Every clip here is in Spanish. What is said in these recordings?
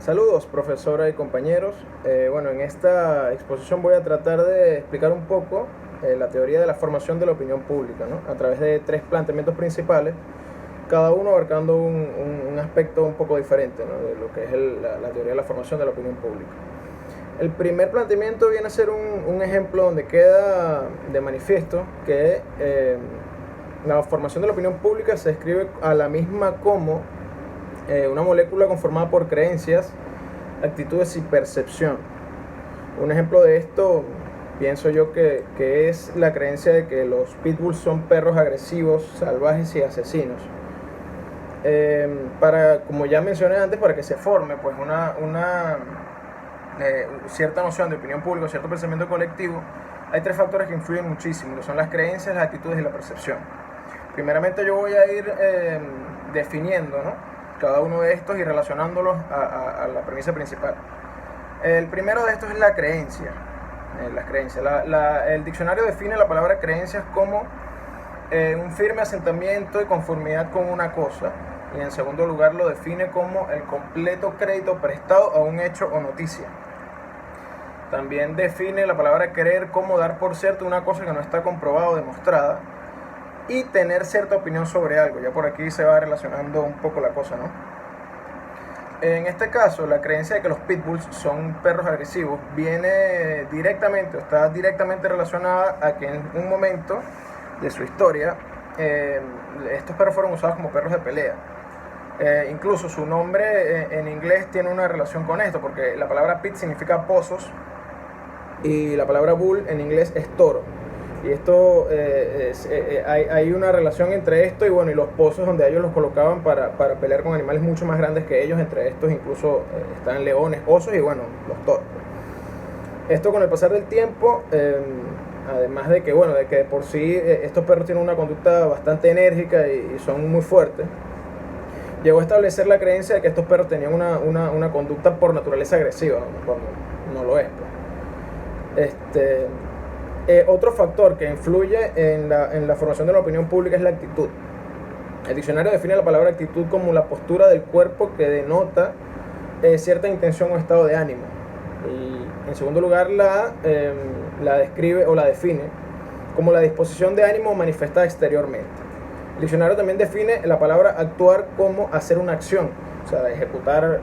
Saludos, profesora y compañeros. Bueno, en esta exposición voy a tratar de explicar un poco la teoría de la formación de la opinión pública, ¿no? A través de tres planteamientos principales, cada uno abarcando un aspecto un poco diferente, ¿no? De lo que es la teoría de la formación de la opinión pública. El primer planteamiento viene a ser un ejemplo donde queda de manifiesto que la formación de la opinión pública se describe a la misma como una molécula conformada por creencias, actitudes y percepción. Un ejemplo de esto, pienso yo, que es la creencia de que los pitbulls son perros agresivos, salvajes y asesinos. Como ya mencioné antes, para que se forme pues una cierta noción de opinión pública, cierto pensamiento colectivo, hay tres factores que influyen muchísimo, que son las creencias, las actitudes y la percepción. Primeramente yo voy a ir definiendo, ¿no?, cada uno de estos y relacionándolos a la premisa principal. El primero de estos es la creencia. El diccionario define la palabra creencias como un firme asentamiento y conformidad con una cosa, y en segundo lugar lo define como el completo crédito prestado a un hecho o noticia. También define la palabra creer como dar por cierto una cosa que no está comprobada o demostrada, y tener cierta opinión sobre algo. Ya por aquí se va relacionando un poco la cosa, ¿no? En este caso, la creencia de que los pitbulls son perros agresivos viene directamente, o está directamente relacionada a que en un momento de su historia estos perros fueron usados como perros de pelea. Incluso su nombre en inglés tiene una relación con esto, porque la palabra pit significa pozos y la palabra bull en inglés es toro. Y esto, hay una relación entre esto y bueno, y los pozos donde ellos los colocaban para pelear con animales mucho más grandes que ellos. Entre estos incluso están leones, osos y bueno, los toros. Esto con el pasar del tiempo, además de que bueno, de que por sí estos perros tienen una conducta bastante enérgica y son muy fuertes, llegó a establecer la creencia de que estos perros tenían una conducta por naturaleza agresiva, ¿no? Cuando no lo es, pues. Otro factor que influye en la formación de la opinión pública es la actitud. El diccionario define la palabra actitud como la postura del cuerpo que denota cierta intención o estado de ánimo. Y en segundo lugar la describe o la define como la disposición de ánimo manifestada exteriormente. El diccionario también define la palabra actuar como hacer una acción, o sea, ejecutar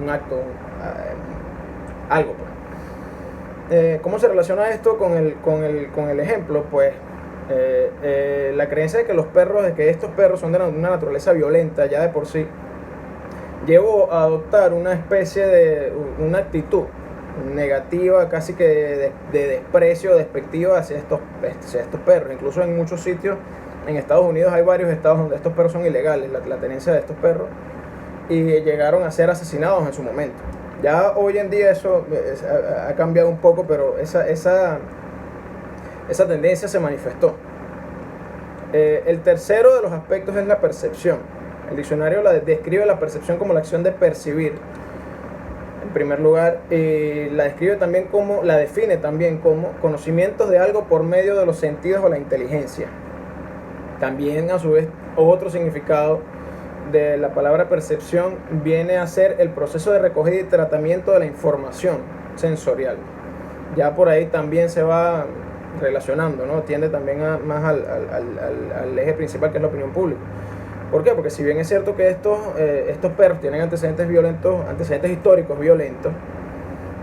un acto, algo, pues. ¿Cómo se relaciona esto con el ejemplo? Pues la creencia de que estos perros son de una naturaleza violenta ya de por sí llevó a adoptar una especie de una actitud negativa, casi que de desprecio, despectiva hacia estos perros. Incluso en muchos sitios en Estados Unidos hay varios estados donde estos perros son ilegales, la tenencia de estos perros, y llegaron a ser asesinados en su momento. Ya hoy en día eso ha cambiado un poco, pero esa tendencia se manifestó. El tercero de los aspectos es la percepción. El diccionario describe la percepción como la acción de percibir, en primer lugar, y la define también como conocimientos de algo por medio de los sentidos o la inteligencia. También, a su vez, otro significado de la palabra percepción viene a ser el proceso de recogida y tratamiento de la información sensorial. Ya por ahí también se va relacionando, ¿no? Tiende también más al eje principal, que es la opinión pública. ¿Por qué? Porque si bien es cierto que estos perros tienen antecedentes históricos violentos,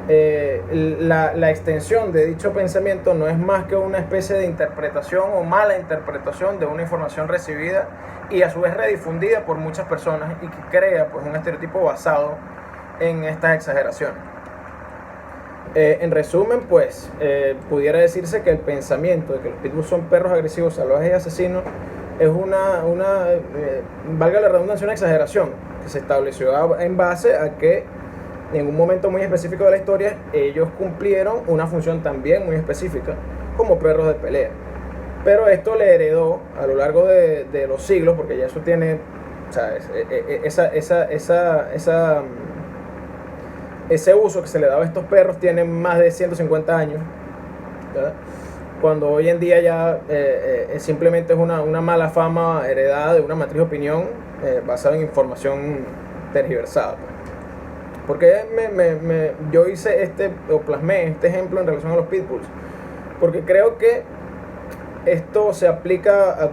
la extensión de dicho pensamiento no es más que una especie de interpretación o mala interpretación de una información recibida y a su vez redifundida por muchas personas, y que crea pues un estereotipo basado en estas exageraciones. En resumen, pues pudiera decirse que el pensamiento de que los pitbulls son perros agresivos, salvajes y asesinos es valga la redundancia, una exageración que se estableció en base a que en un momento muy específico de la historia ellos cumplieron una función también muy específica como perros de pelea. Pero esto le heredó a lo largo de los siglos, porque ya eso tiene, o sea, ese uso que se le daba a estos perros tiene más de 150 años, ¿verdad? Cuando hoy en día ya simplemente es una mala fama heredada de una matriz de opinión basada en información tergiversada. Porque yo hice o plasmé este ejemplo en relación a los pitbulls, porque creo que esto se aplica a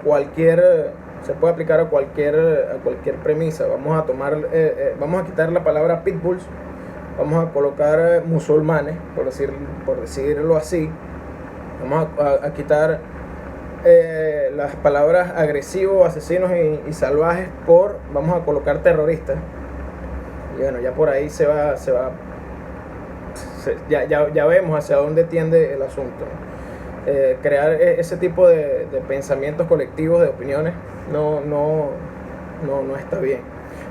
se puede aplicar a cualquier premisa. Vamos a quitar la palabra pitbulls, vamos a colocar musulmanes, por decirlo así. Vamos a quitar las palabras agresivos, asesinos y salvajes vamos a colocar terroristas. Y bueno, ya por ahí ya vemos hacia dónde tiende el asunto, ¿no? Crear ese tipo de pensamientos colectivos, de opiniones, no está bien.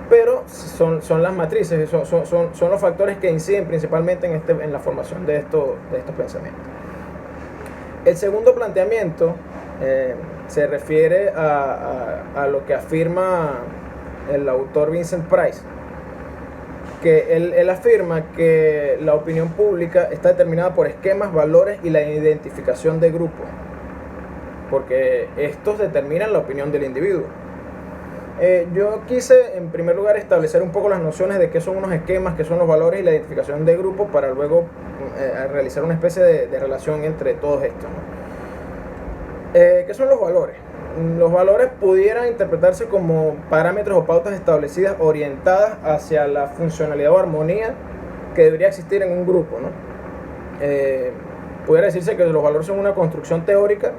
Pero son las matrices, son los factores que inciden principalmente en la formación de estos pensamientos. El segundo planteamiento se refiere a lo que afirma el autor Vincent Price, que él afirma que la opinión pública está determinada por esquemas, valores y la identificación de grupo, porque estos determinan la opinión del individuo. Yo quise en primer lugar establecer un poco las nociones de qué son unos esquemas, qué son los valores y la identificación de grupo, para luego realizar una especie de relación entre todos estos, ¿no? ¿Qué son los valores? Los valores pudieran interpretarse como parámetros o pautas establecidas orientadas hacia la funcionalidad o armonía que debería existir en un grupo, ¿no? Pudiera decirse que los valores son una construcción teórica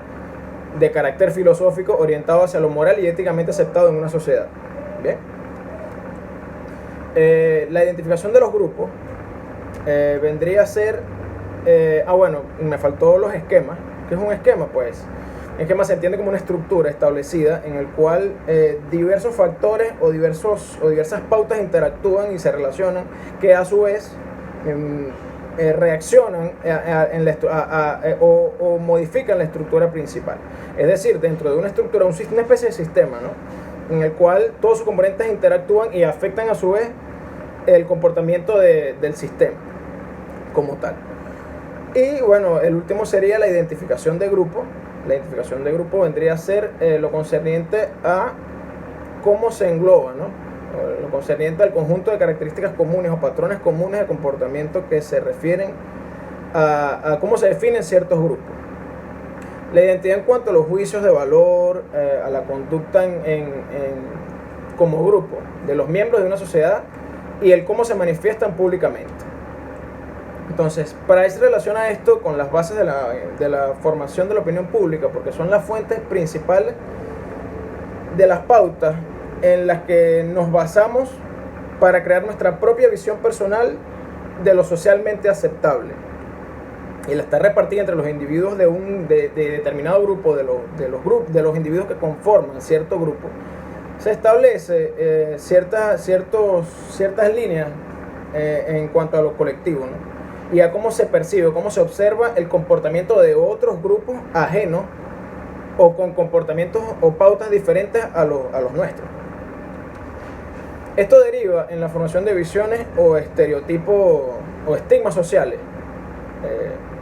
de carácter filosófico orientado hacia lo moral y éticamente aceptado en una sociedad. ¿Bien? La identificación de los grupos vendría a ser... bueno, me faltó los esquemas. ¿Qué es un esquema? Pues un esquema se entiende como una estructura establecida en el cual diversos factores o diversas pautas interactúan y se relacionan, que a su vez reaccionan o modifican la estructura principal. Es decir, dentro de una estructura, una especie de sistema, ¿no?, en el cual todos sus componentes interactúan y afectan a su vez el comportamiento del sistema como tal. Y bueno, el último sería la identificación de grupo. La identificación de grupo vendría a ser lo concerniente a cómo se engloba, ¿no?, lo concerniente al conjunto de características comunes o patrones comunes de comportamiento que se refieren a cómo se definen ciertos grupos. La identidad en cuanto a los juicios de valor, a la conducta como grupo de los miembros de una sociedad y el cómo se manifiestan públicamente. Entonces, Price relaciona esto con las bases de la formación de la opinión pública, porque son las fuentes principales de las pautas en las que nos basamos para crear nuestra propia visión personal de lo socialmente aceptable. Y la está repartida entre los individuos de determinado grupo, de los individuos que conforman cierto grupo. Se establece ciertas líneas en cuanto a lo colectivo, ¿no?, y a cómo se percibe, cómo se observa el comportamiento de otros grupos ajenos o con comportamientos o pautas diferentes a los nuestros. Esto deriva en la formación de visiones o estereotipos o estigmas sociales,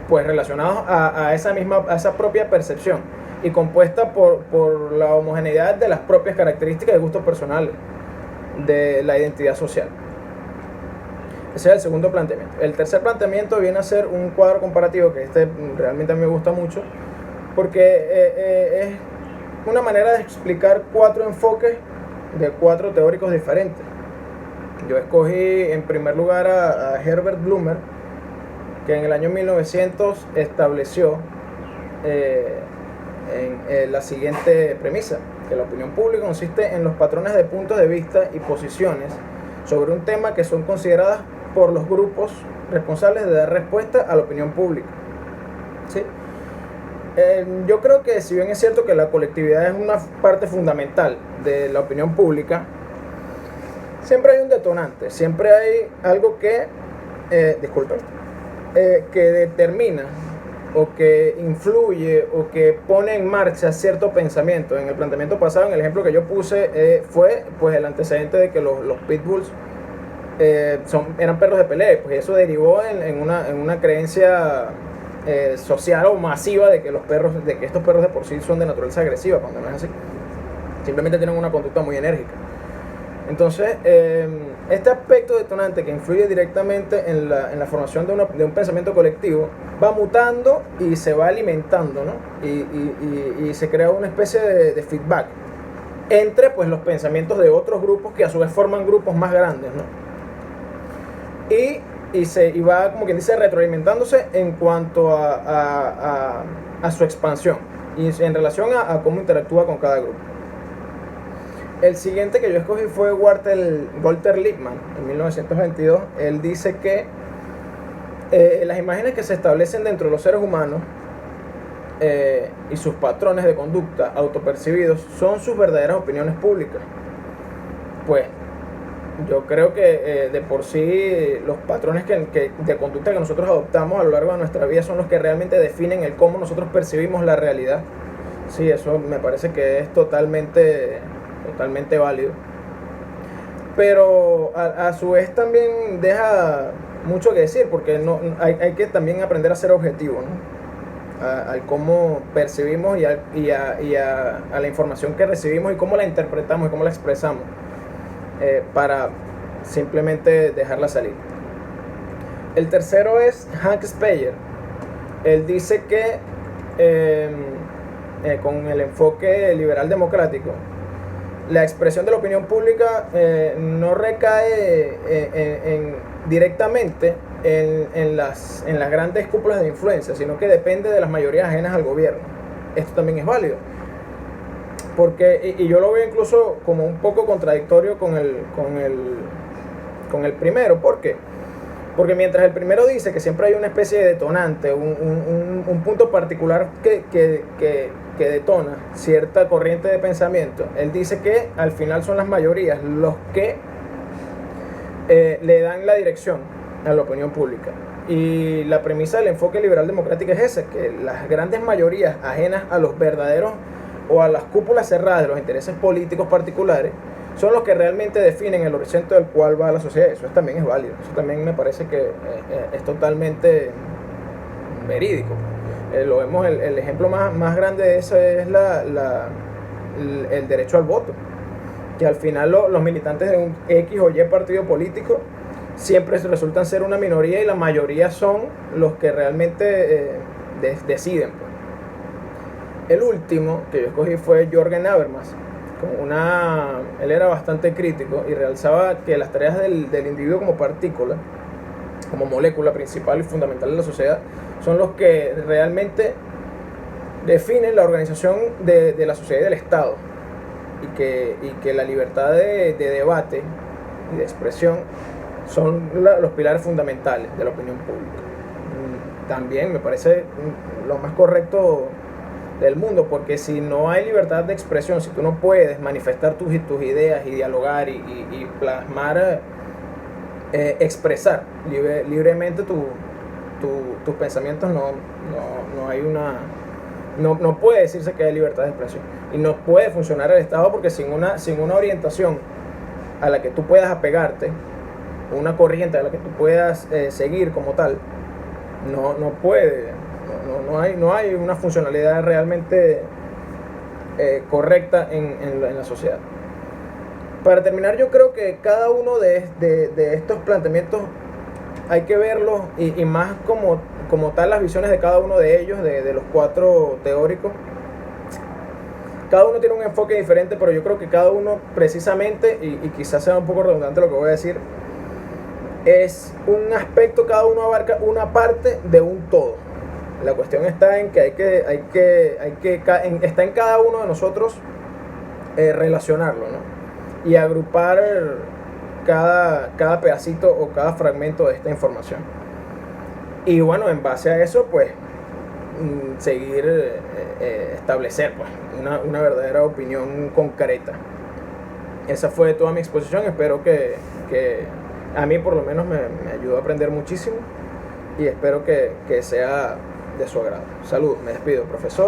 pues relacionados a esa propia percepción y compuesta por la homogeneidad de las propias características y gustos personales de la identidad social. Ese es el segundo planteamiento. El tercer planteamiento viene a ser un cuadro comparativo, que realmente a mí me gusta mucho, porque es una manera de explicar 4 enfoques de 4 teóricos diferentes. Yo escogí en primer lugar a Herbert Blumer, que en el año 1900 estableció la siguiente premisa: que la opinión pública consiste en los patrones de puntos de vista y posiciones sobre un tema que son consideradas por los grupos responsables de dar respuesta a la opinión pública. ¿Sí? Yo creo que, si bien es cierto que la colectividad es una parte fundamental de la opinión pública, siempre hay un detonante, siempre hay algo que determina o que influye o que pone en marcha cierto pensamiento. En el planteamiento pasado, en el ejemplo que yo puse, fue pues el antecedente de que los pitbulls eran perros de pelea, pues eso derivó en una creencia social o masiva de que estos perros de por sí son de naturaleza agresiva, cuando no es así. Simplemente tienen una conducta muy enérgica. Entonces, este aspecto detonante que influye directamente en la formación de un pensamiento colectivo va mutando y se va alimentando, ¿no? Y se crea una especie de feedback entre pues, los pensamientos de otros grupos que a su vez forman grupos más grandes, ¿no? Y va, como quien dice, retroalimentándose en cuanto a su expansión y en relación a cómo interactúa con cada grupo. El siguiente que yo escogí fue Walter Lippmann, en 1922. Él dice que las imágenes que se establecen dentro de los seres humanos y sus patrones de conducta autopercibidos son sus verdaderas opiniones públicas. Pues yo creo que de por sí los patrones de conducta que nosotros adoptamos a lo largo de nuestra vida son los que realmente definen el cómo nosotros percibimos la realidad. Sí, eso me parece que es totalmente válido. Pero a su vez también deja mucho que decir, porque hay que también aprender a ser objetivo, ¿no? Al cómo percibimos y a la información que recibimos y cómo la interpretamos y cómo la expresamos, para simplemente dejarla salir. El tercero es Hank Speyer. Él dice que con el enfoque liberal democrático, la expresión de la opinión pública no recae directamente en las grandes cúpulas de influencia, sino que depende de las mayorías ajenas al gobierno. Esto también es válido, porque y yo lo veo incluso como un poco contradictorio con el primero. ¿Por qué? Porque mientras el primero dice que siempre hay una especie de detonante, un punto particular que detona cierta corriente de pensamiento, él dice que al final son las mayorías los que le dan la dirección a la opinión pública. Y la premisa del enfoque liberal democrático es esa, que las grandes mayorías ajenas a los verdaderos o a las cúpulas cerradas de los intereses políticos particulares son los que realmente definen el horizonte del cual va la sociedad. Eso también es válido, eso también me parece que es totalmente verídico. Lo vemos, el ejemplo más grande de eso es el derecho al voto, que al final los militantes de un X o Y partido político siempre resultan ser una minoría y la mayoría son los que realmente deciden. El último que yo escogí fue Jürgen Habermas. Él era bastante crítico y realzaba que las tareas del individuo como partícula, como molécula principal y fundamental de la sociedad, son los que realmente definen la organización de la sociedad y del Estado, y que la libertad de debate y de expresión son los pilares fundamentales de la opinión pública. También me parece lo más correcto del mundo, porque si no hay libertad de expresión, si tú no puedes manifestar tus ideas y dialogar y plasmar, expresar libremente tus pensamientos, no puede decirse que hay libertad de expresión, y no puede funcionar el Estado, porque sin una orientación a la que tú puedas apegarte, una corriente a la que tú puedas seguir como tal, no hay una funcionalidad realmente correcta en la sociedad. Para terminar, yo creo que cada uno de estos planteamientos hay que verlos y más como tal las visiones de cada uno de ellos, de los cuatro teóricos. Cada uno tiene un enfoque diferente, pero yo creo que cada uno precisamente, y quizás sea un poco redundante lo que voy a decir, es un aspecto, cada uno abarca una parte de un todo. La cuestión está en que está en cada uno de nosotros relacionarlo, ¿no? Y agrupar cada pedacito o cada fragmento de esta información. Y bueno, en base a eso, pues, seguir, establecer pues, una verdadera opinión concreta. Esa fue toda mi exposición. Espero que a mí por lo menos me ayudó a aprender muchísimo, y espero que sea de su agrado. Saludos, me despido, profesor.